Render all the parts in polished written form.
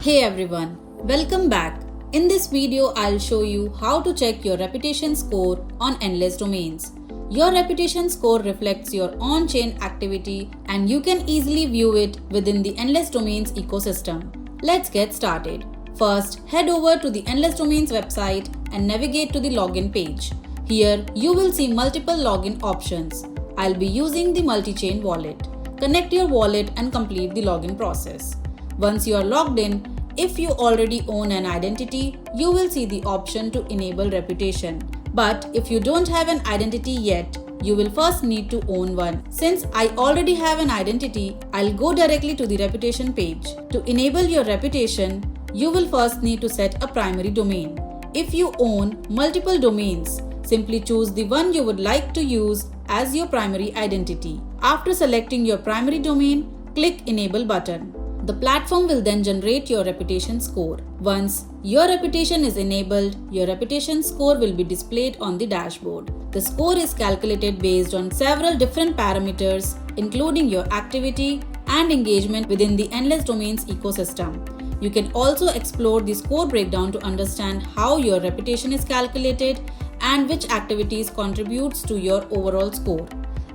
Hey everyone, welcome back. In this video, I'll show you how to check your reputation score on endless domains. Your reputation score reflects your on-chain activity and you can easily view it within the endless domains ecosystem. Let's get started. First, head over to the endless domains website and navigate to the login page. Here, you will see multiple login options. I'll be using the multi-chain wallet. Connect your wallet and complete the login process. Once you are logged in, if you already own an identity, you will see the option to enable reputation. But if you don't have an identity yet, you will first need to own one. Since I already have an identity, I'll go directly to the reputation page. To enable your reputation, you will first need to set a primary domain. If you own multiple domains, simply choose the one you would like to use as your primary identity. After selecting your primary domain, click Enable button. The platform will then generate your reputation score. Once your reputation is enabled, your reputation score will be displayed on the dashboard. The score is calculated based on several different parameters, including your activity and engagement within the endless domains ecosystem. You can also explore the score breakdown to understand how your reputation is calculated and which activities contributes to your overall score.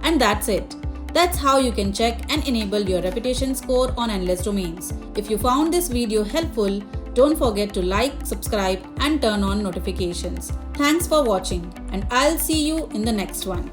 And that's it. That's how you can check and enable your reputation score on endless domains. If you found this video helpful, don't forget to like, subscribe and turn on notifications. Thanks for watching and I'll see you in the next one.